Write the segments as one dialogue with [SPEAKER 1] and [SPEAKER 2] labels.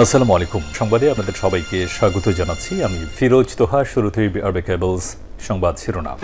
[SPEAKER 1] আসসালামু আলাইকুম। সংবাদে আপনাদের সবাইকে স্বাগত জানাচ্ছি। আমি ফিরোজ তোহা। শুরুতেই আরবে কেবলস সংবাদ শিরোনাম।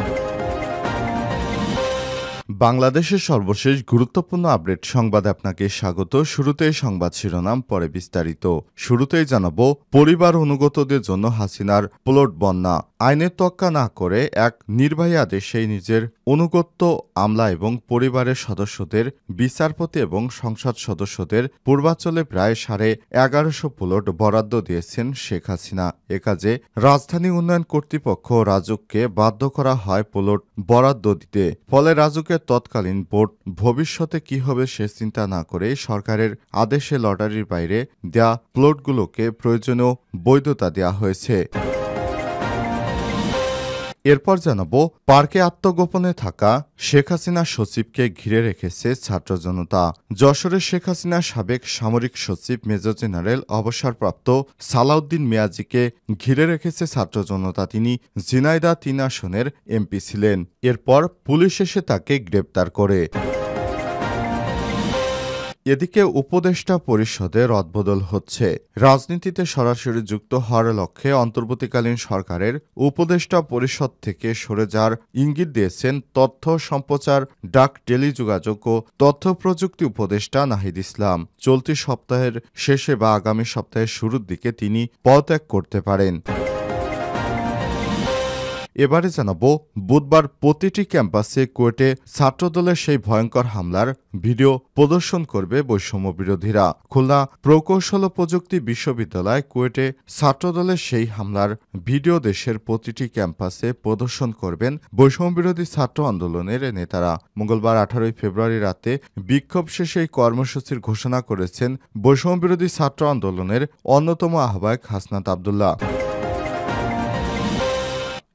[SPEAKER 2] বাংলাদেশের সর্বশেষ গুরুত্বপূর্ণ আপডেট সংবাদে আপনাকে স্বাগত। শুরুতেই সংবাদ শিরোনাম, পরে বিস্তারিত। শুরুতেই জানাবো, পরিবার অনুগতদের জন্য হাসিনার প্লট বন্যা। আইনের তোয়াক্কা না করে এক নির্বাহী আদেশেই নিজের অনুগত্য আমলা এবং পরিবারের সদস্যদের, বিচারপতি এবং সংসদ সদস্যদের পূর্বাঞ্চলে প্রায় 1150 প্লট বরাদ্দ দিয়েছেন শেখ হাসিনা। এ কাজে রাজধানী উন্নয়ন কর্তৃপক্ষ রাজুককে বাধ্য করা হয় প্লট বরাদ্দ দিতে। ফলে রাজুকের তৎকালীন বোর্ড ভবিষ্যতে কি হবে সে চিন্তা না করে সরকারের আদেশে লটারির বাইরে দেয়া প্লটগুলোকে প্রয়োজনীয় বৈধতা দেওয়া হয়েছে। এরপর জানাবো, পার্কে আত্মগোপনে থাকা শেখ হাসিনার সচিবকে ঘিরে রেখেছে ছাত্র জনতা। যশোরের শেখ হাসিনার সাবেক সামরিক সচিব মেজর জেনারেল অবসরপ্রাপ্ত সালাউদ্দিন মিয়াজিকে ঘিরে রেখেছে ছাত্র জনতা। তিনি ঝিনাইদহ ৩ আসনের এমপি ছিলেন। এরপর পুলিশ এসে তাকে গ্রেপ্তার করে। এদিকে উপদেষ্টা পরিষদে রদবদল হচ্ছে। রাজনীতিতে সরাসরি যুক্ত হওয়ার লক্ষ্যে অন্তর্বর্তীকালীন সরকারের উপদেষ্টা পরিষদ থেকে সরে যাওয়ার ইঙ্গিত দিয়েছেন তথ্য সম্প্রচার, ডাক, টেলিযোগাযোগ ও তথ্য প্রযুক্তি উপদেষ্টা নাহিদ ইসলাম। চলতি সপ্তাহের শেষে বা আগামী সপ্তাহের শুরুর দিকে তিনি পদত্যাগ করতে পারেন। এবারে জানাবো, বুধবার প্রতিটি ক্যাম্পাসে কুয়েটে ছাত্রদলের সেই ভয়ঙ্কর হামলার ভিডিও প্রদর্শন করবে বৈষম্য বিরোধীরা। খুলনা প্রকৌশল ও প্রযুক্তি বিশ্ববিদ্যালয় কুয়েটে ছাত্রদলের সেই হামলার ভিডিও দেশের প্রতিটি ক্যাম্পাসে প্রদর্শন করবেন বৈষম্য বিরোধী ছাত্র আন্দোলনের নেতারা। মঙ্গলবার 18 ফেব্রুয়ারি রাতে বিক্ষোভ শেষে এই কর্মসূচির ঘোষণা করেছেন বৈষম্য বিরোধী ছাত্র আন্দোলনের অন্যতম আহ্বায়ক হাসনাত আবদুল্লাহ।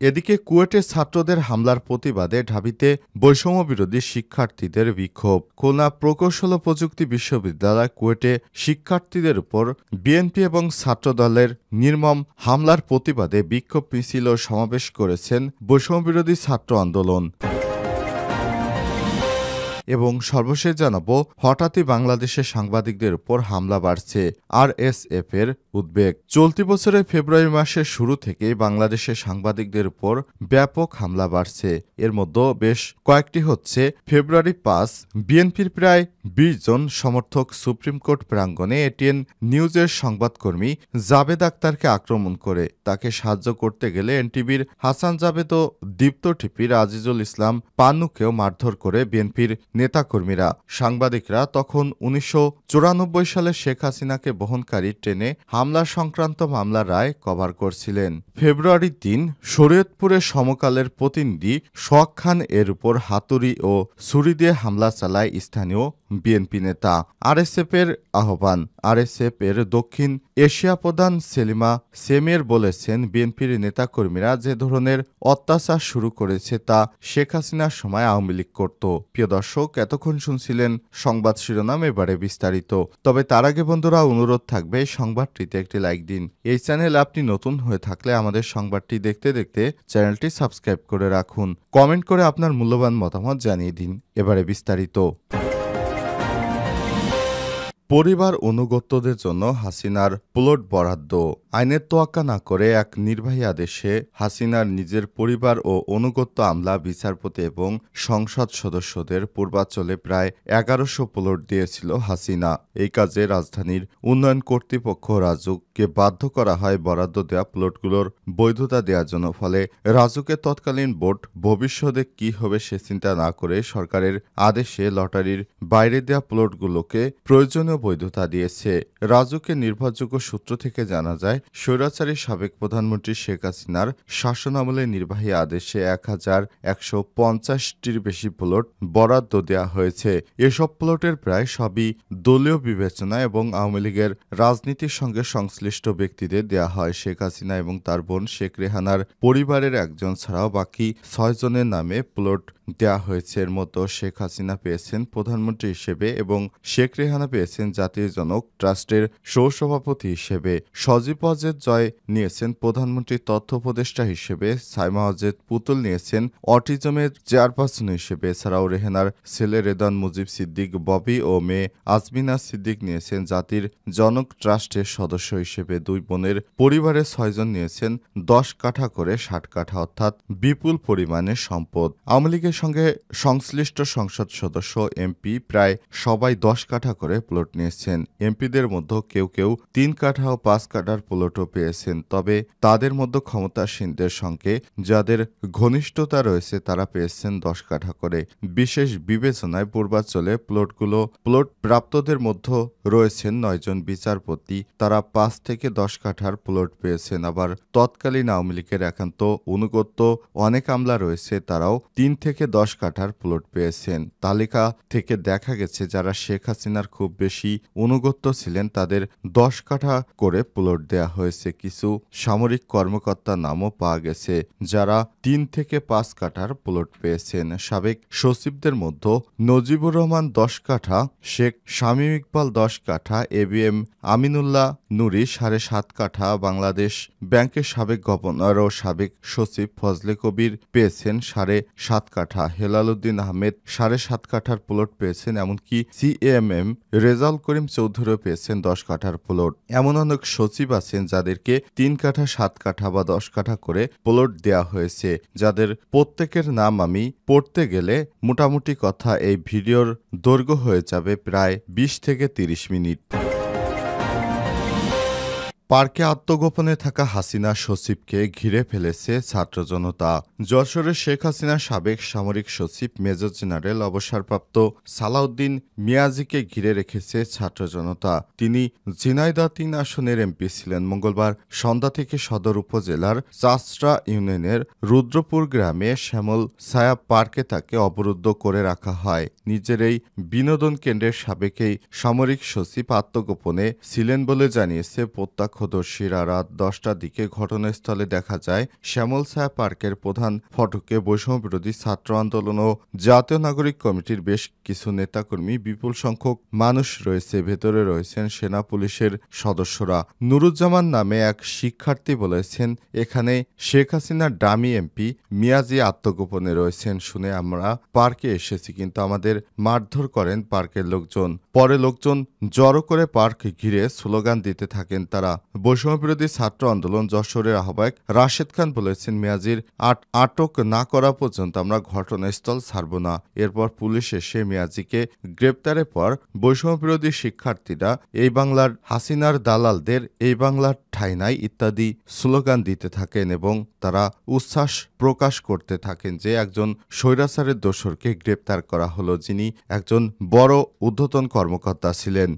[SPEAKER 2] এদিকে কুয়েটে ছাত্রদের হামলার প্রতিবাদে ঢাবিতে বৈষম্য বিরোধী শিক্ষার্থীদের বিক্ষোভ। খুলনা প্রকৌশল ও প্রযুক্তি বিশ্ববিদ্যালয় কুয়েটে শিক্ষার্থীদের উপর বিএনপি এবং ছাত্রদলের নির্মম হামলার প্রতিবাদে বিক্ষোভ মিছিল ও সমাবেশ করেছেন বৈষম্য বিরোধী ছাত্র আন্দোলন। এবং সর্বশেষ জানাবো, হঠাৎই বাংলাদেশের সাংবাদিকদের উপর হামলা বাড়ছে। আরএসএফ এর উদ্বেগ। চলতি বছরের ফেব্রুয়ারি মাসের শুরু থেকেই বাংলাদেশের সাংবাদিকদের উপর ব্যাপক হামলা বাড়ছে। এর মধ্যে বেশ কয়েকটি হচ্ছে। ফেব্রুয়ারি 5 বিএনপির প্রায় 20 জন সমর্থক সুপ্রিম কোর্ট প্রাঙ্গণে এটিএন নিউজের সংবাদকর্মী জাবেদ আক্তারকে আক্রমণ করে তাকে সাহায্য করতে গেলে এনটিভির হাসান জাবেদ ও দীপ্ত টিভির আজিজুল ইসলাম পান্নুকেও মারধর করে বিএনপির নেতাকর্মীরা। সাংবাদিকরা তখন 1994 সালে শেখ হাসিনাকে বহনকারী ট্রেনে হামলা সংক্রান্ত মামলার রায় কভার করছিলেন। ফেব্রুয়ারি 3 শরীয়তপুরের সমকালের প্রতিনিধি সোহাগ খান এর উপর হাতুড়ি ও ছুরি দিয়ে হামলা চালায় স্থানীয় বিএনপি নেতা। আরএসএফ এর আহ্বান। আরএসএফ এর দক্ষিণ এশিয়া প্রধান সেলিমা সেমের বলেছেন, বিএনপির নেতাকর্মীরা যে ধরনের অত্যাচার শুরু করেছে তা শেখ হাসিনার সময় আওয়ামী লীগ করত। প্রিয় দর্শক, এতক্ষণ শুনছিলেন সংবাদ শিরোনাম, এবারে বিস্তারিত। তবে তার আগে বন্ধুরা, অনুরোধ থাকবে সংবাদটিতে একটি লাইক দিন। এই চ্যানেল আপনি নতুন হয়ে থাকলে আমাদের সংবাদটি দেখতে দেখতে চ্যানেলটি সাবস্ক্রাইব করে রাখুন। কমেন্ট করে আপনার মূল্যবান মতামত জানিয়ে দিন। এবারে বিস্তারিত। পরিবার অনুগতদের জন্য হাসিনার প্লট বরাদ্দ। আইনের তোয়াক্কা না করে এক নির্বাহী আদেশে হাসিনার নিজের পরিবার ও অনুগত আমলা, বিচারপতি এবং সংসদ সদস্যদের পূর্বাঞ্চলে প্রায় 1100 প্লট দিয়েছিল হাসিনা। এই কাজে রাজধানীর উন্নয়ন কর্তৃপক্ষ রাজুককে বাধ্য করা হয় বরাদ্দ দেওয়া প্লটগুলোর বৈধতা দেওয়ার জন্য। ফলে রাজুকের তৎকালীন বোর্ড ভবিষ্যতে কি হবে সে চিন্তা না করে সরকারের আদেশে লটারির বাইরে দেওয়া প্লটগুলোকে প্রয়োজনীয় বৈধতা দিয়েছে। রাজুকের নির্ভরযোগ্য সূত্র থেকে জানা যায়, স্বৈরাচারী সাবেক প্রধানমন্ত্রী শেখ হাসিনার শাসনামলে নির্বাহী আদেশে 1150টির বেশি প্লট বরাদ্দ দেওয়া হয়েছে। এসব প্লটের প্রায় সবই দলীয় বিবেচনা এবং আওয়ামী লীগের রাজনীতির সঙ্গে সংশ্লিষ্ট ব্যক্তিদের দেওয়া হয়। শেখ হাসিনা এবং তার বোন শেখ রেহানার পরিবারের একজন ছাড়াও বাকি 6 জনের নামে প্লট দেয়া হয়েছে। এর মতো শেখ হাসিনা পেয়েছেন প্রধানমন্ত্রী হিসেবে এবং শেখ রেহানা পেয়েছেন জাতীয় জনক ট্রাস্টের সহসভাপতি হিসেবে। সজীব ওয়াজেদ জয় নিয়েছেন প্রধানমন্ত্রী তথ্য উপদেষ্টা হিসেবে। সাইমা ওয়াজেদ পুতুল নিয়েছেন অটিজমের চেয়ারপারসন হিসেবে। এছাড়াও রেহানার ছেলে রেদান মুজিব সিদ্দিক ববি ও মেয়ে আজমিনা সিদ্দিক নিয়েছেন জাতির জনক ট্রাস্টের সদস্য হিসেবে। দুই বোনের পরিবারের 6 জন নিয়েছেন 10 কাঠা করে 60 কাঠা, অর্থাৎ বিপুল পরিমাণে সম্পদ। আওয়ামী লীগের সঙ্গে সংশ্লিষ্ট সংসদ সদস্য এমপি প্রায় সবাই 10 কাঠা করে প্লট নিয়েছেন। এমপিদের মধ্যে কেউ কেউ 3 কাঠা ও 5 কাঠার প্লটও পেয়েছেন। তবে তাদের মধ্যে ক্ষমতাসীনদের সঙ্গে যাদের ঘনিষ্ঠতা রয়েছে তারা পেয়েছেন 10 কাঠা করে। বিশেষ বিবেচনায় পূর্বাঞ্চলে প্লট প্রাপ্তদের মধ্যে রয়েছেন 9 জন বিচারপতি। তারা 5 থেকে 10 কাঠার প্লট পেয়েছেন। আবার তৎকালীন আওয়ামী লীগের একান্ত অনুগত অনেক আমলা রয়েছে, তারাও 3 থেকে 10 কাঠার প্লট পেয়েছেন। তালিকা থেকে দেখা গেছে যারা শেখ হাসিনার খুব বেশি অনুগত ছিলেন তাদের 10 কাঠা করে প্লট দেয়া হয়েছে। কিছু সামরিক কর্মকর্তার নামও পাওয়া গেছে যারা 3 থেকে 5 কাঠার প্লট পেয়েছেন। সাবেক সচিবদের মধ্যে নজিবুর রহমান 10 কাঠা, শেখ শামীম ইকবাল 10 কাঠা, এবিএম আমিনুল্লাহ নুরি 7.5 কাঠা, বাংলাদেশ ব্যাংকের সাবেক গভর্নর ও সাবেক সচিব ফজলে কবির পেয়েছেন 7.5 কাঠা, হেলাল উদ্দিন আহমেদ 7.5 কাঠার প্লট পেয়েছেন। এমনকি সিএমএম রেজাউল করিম চৌধুরীও পেয়েছেন 10 কাঠার প্লট। এমন অনেক সচিব আছেন যাদেরকে 3 কাঠা, 7 কাঠা বা 10 কাঠা করে প্লট দেয়া হয়েছে, যাদের প্রত্যেকের নাম আমি পড়তে গেলে মোটামুটি কথা এই ভিডিওর দৈর্ঘ্য হয়ে যাবে প্রায় 20 থেকে 30 মিনিট। পার্কে আত্মগোপনে থাকা হাসিনা সচিবকে ঘিরে ফেলেছে ছাত্র জনতা। যশোরের শেখ হাসিনার সাবেক সামরিক সচিব মেজর জেনারেল অবসরপ্রাপ্ত সালাউদ্দিন মিয়াজিকে ঘিরে রেখেছে ছাত্র জনতা। তিনি ঝিনাইদহ 3 আসনের এমপি ছিলেন। মঙ্গলবার সন্ধ্যা থেকে সদর উপজেলার চাষড়া ইউনিয়নের রুদ্রপুর গ্রামে শ্যামল ছায়া পার্কে তাকে অবরুদ্ধ করে রাখা হয়। নিজের এই বিনোদন কেন্দ্রের সাবেক এই সামরিক সচিব আত্মগোপনে ছিলেন বলে জানিয়েছে প্রত্যক্ষদর্শীরা। রাত 10টার দিকে ঘটনাস্থলে দেখা যায় শ্যামল ছায়া পার্কের প্রধান ফটকে বৈষম্যবিরোধী ছাত্র আন্দোলন ও জাতীয় নাগরিক কমিটির বেশ কিছু নেতাকর্মী, বিপুল সংখ্যক মানুষ রয়েছে। ভেতরে রয়েছেন সেনা পুলিশের সদস্যরা। নুরুজ্জামান নামে এক শিক্ষার্থী বলেছেন, এখানে শেখ হাসিনার ডামি এমপি মিয়াজি আত্মগোপনে রয়েছেন। শুনে আমরা পার্কে এসেছি, কিন্তু আমাদের মারধর করেন পার্কের লোকজন। পরে লোকজন জড়ো করে পার্ক ঘিরে স্লোগান দিতে থাকেন তারা। বৈষম্যবিরোধী ছাত্র আন্দোলন যশোরের আহ্বায়ক রাশেদ খান বলেছেন, মিয়াজির আটক না করা পর্যন্ত আমরা ঘটনাস্থল ছাড়ব না। এরপর পুলিশ এসে মিয়াজিকে গ্রেপ্তারের পর বৈষম্যবিরোধী শিক্ষার্থীরা এই বাংলার হাসিনার দালালদের এই বাংলার ঠাঁই নাই ইত্যাদি স্লোগান দিতে থাকেন এবং তারা উচ্ছ্বাস প্রকাশ করতে থাকেন যে একজন স্বৈরাচারের দোসরকে গ্রেপ্তার করা হলো, যিনি একজন বড় ঊর্ধ্বতন কর্মকর্তা ছিলেন।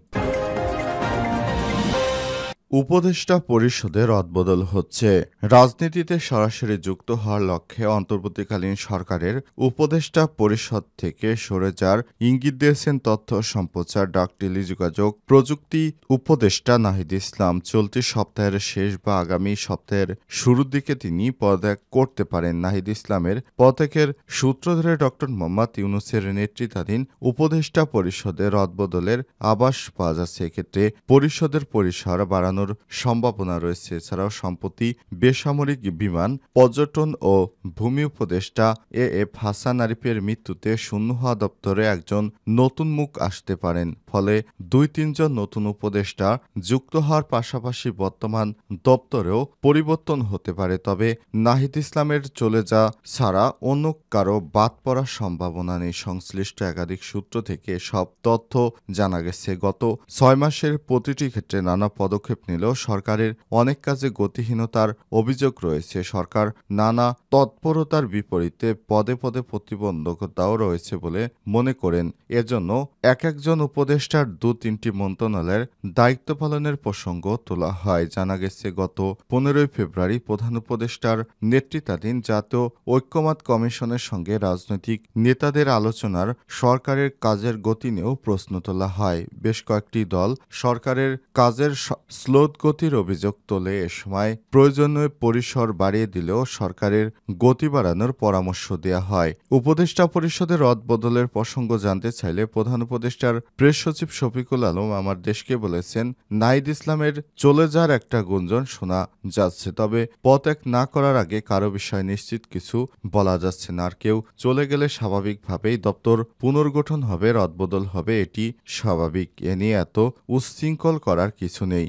[SPEAKER 2] উপদেষ্টা পরিষদে রদবদল হচ্ছে। রাজনীতিতে সরাসরি যুক্ত হওয়ার লক্ষ্যে অন্তর্বর্তীকালীন সরকারের উপদেষ্টা পরিষদ থেকে সরে যাওয়ার ইঙ্গিত দিয়েছেন তথ্য সম্প্রচার ডাক টেলিযোগাযোগ প্রযুক্তি উপদেষ্টা নাহিদ ইসলাম। চলতি সপ্তাহের শেষ বা আগামী সপ্তাহের শুরুর দিকে তিনি পদত্যাগ করতে পারেন। নাহিদ ইসলামের পদত্যাগের সূত্র ধরে ড. মোহাম্মদ ইউনূসের নেতৃত্বাধীন উপদেষ্টা পরিষদে রদবদলের আভাস পাওয়া যাচ্ছে। এক্ষেত্রে পরিষদের পরিসর বাড়ানোর সম্ভাবনা রয়েছে। এছাড়াও সম্প্রতি বেসামরিক বিমান, পর্যটন ও ভূমি উপদেষ্টা এএফ হাসান আরিফের মৃত্যুতে শূন্য হওয়া দপ্তরে একজন নতুন মুখ আসতে পারেন। ফলে 2-3 জন নতুন উপদেষ্টা যুক্ত হওয়ার পাশাপাশি বর্তমান দপ্তরেও পরিবর্তন হতে পারে। তবে নাহিদ ইসলামের চলে যাওয়া ছাড়া অন্য কারো বাদ পড়ার সম্ভাবনা নেই। সংশ্লিষ্ট একাধিক সূত্র থেকে সব তথ্য জানা গেছে। গত 6 মাসের প্রতিটি ক্ষেত্রে নানা পদক্ষেপ নিলেও সরকারের অনেক কাজে গতিহীনতার অভিযোগ রয়েছে। সরকার নানা তৎপরতার বিপরীতে পদে পদে প্রতিবন্ধকতাও রয়েছে বলে মনে করেন। এজন্য একজন উপদেষ্টা উপদেষ্টার ২-৩টি মন্ত্রণালয়ের দায়িত্ব পালনের প্রসঙ্গ তোলা হয়। জানা গেছে, গত ১৫ ফেব্রুয়ারি প্রধান উপদেষ্টার নেতৃত্বাধীন জাতীয় ঐক্যমত্য কমিশনের সঙ্গে রাজনৈতিক নেতাদের আলোচনার সরকারের কাজের গতি নিয়েও প্রশ্ন তোলা হয়। বেশ কয়েকটি দল সরকারের কাজের স্লোত গতির অভিযোগ তোলে। এ সময় প্রয়োজনীয় পরিসর বাড়িয়ে দিলেও সরকারের গতি বাড়ানোর পরামর্শ দেওয়া হয়। উপদেষ্টা পরিষদের রদবদলের প্রসঙ্গ জানতে চাইলে প্রধান উপদেষ্টার প্রেস সচিব শফিকুল আলম আমার দেশকে বলেছেন, নাহিদ ইসলামের চলে যাওয়ার একটা গুঞ্জন শোনা যাচ্ছে, তবে পদত্যাগ না করার আগে কারো বিষয় নিশ্চিত কিছু বলা যাচ্ছে না। আর কেউ চলে গেলে স্বাভাবিকভাবেই দপ্তর পুনর্গঠন হবে, রদবদল হবে, এটি স্বাভাবিক। এ নিয়ে এত উচ্ছৃঙ্খল করার কিছু নেই।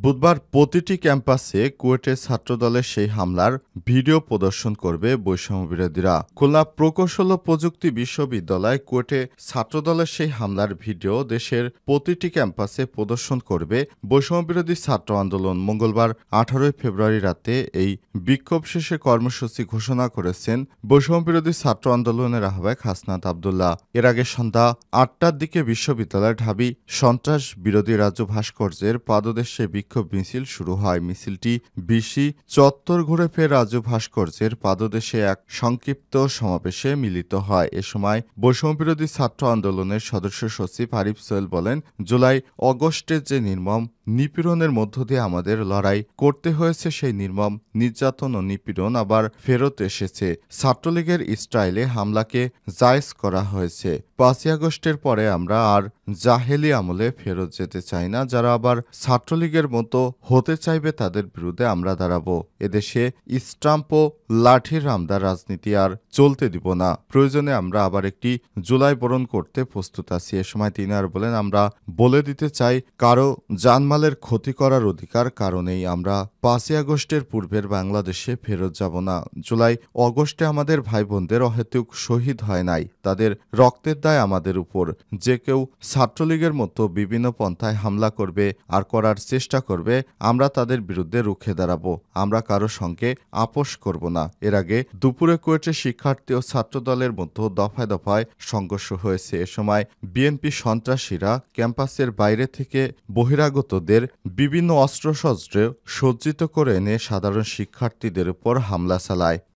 [SPEAKER 2] বুধবার প্রতিটি ক্যাম্পাসে কুয়েটের ছাত্রদলের সেই হামলার ভিডিও প্রদর্শন করবে বৈষম্যবিরোধীরা। খুলনা প্রকৌশল ও প্রযুক্তি বিশ্ববিদ্যালয় কুয়েটে ছাত্রদলের সেই হামলার ভিডিও দেশের প্রতিটি ক্যাম্পাসে প্রদর্শন করবে বৈষম্যবিরোধী ছাত্র আন্দোলন। মঙ্গলবার ১৮ ফেব্রুয়ারি রাতে এই বিক্ষোভ শেষে কর্মসূচি ঘোষণা করেছেন বৈষম্যবিরোধী ছাত্র আন্দোলনের আহ্বায়ক হাসনাত আবদুল্লাহ। এর আগে সন্ধ্যা ৮টার দিকে বিশ্ববিদ্যালয়ের ঢাবি সন্ত্রাস বিরোধী রাজ্য ভাস্কর্যের পাদদেশে বিক্ষোভ মিছিল শুরু হয়। মিছিলটি বিসি চত্বর ঘুরে ফের রাজু ভাস্কর্যের পাদদেশে এক সংক্ষিপ্ত সমাবেশে মিলিত হয়। এ সময় বৈষম্যবিরোধী ছাত্র আন্দোলনের সদস্য সচিব আরিফ সোহেল বলেন, জুলাই অগস্টে যে নির্মম নিপীড়নের মধ্য দিয়ে আমাদের লড়াই করতে হয়েছে, সেই নির্মম নির্যাতন ও নিপীড়ন আবার ফেরত এসেছে। ছাত্রলীগের স্টাইলে হামলাকে জায়েজ করা হয়েছে। ৫ই আগস্টের পরে আমরা আর জাহেলি আমলে ফেরত যেতে চাই না। যারা আবার ছাত্রলীগের মতো হতে চাইবে তাদের বিরুদ্ধে আমরা দাঁড়াবো। এদেশে স্টাম্প ও লাঠির রামদার রাজনীতি আর চলতে দিব না। প্রয়োজনে আমরা আবার একটি জুলাই বরণ করতে প্রস্তুত আছি। এ সময় তিনি আর বলেন, আমরা বলে দিতে চাই, কারো জানমালের ক্ষতি করার অধিকার কারণেই আমরা ৫ই আগস্টের পূর্বের বাংলাদেশে ফেরত যাব না। জুলাই অগস্টে আমাদের ভাই বোনদের অহেতুক শহীদ হয় নাই, তাদের রক্তের দায় আমাদের উপর। যে কেউ ছাত্রলীগের মতো বিভিন্ন পন্থায় হামলা করবে আর করার চেষ্টা করবে, আমরা তাদের বিরুদ্ধে রুখে দাঁড়াবো। আমরা কারো সঙ্গে আপোষ করব না। এর আগে দুপুরে কুয়েটে শিক্ষার্থী ও ছাত্রদলের মধ্যে দফায় দফায় সংঘর্ষ হয়েছে। এ সময় বিএনপি সন্ত্রাসীরা ক্যাম্পাসের বাইরে থেকে বহিরাগতদের বিভিন্ন অস্ত্রশস্ত্রে সজ্জিত করে এনে সাধারণ শিক্ষার্থীদের উপর হামলা চালায়।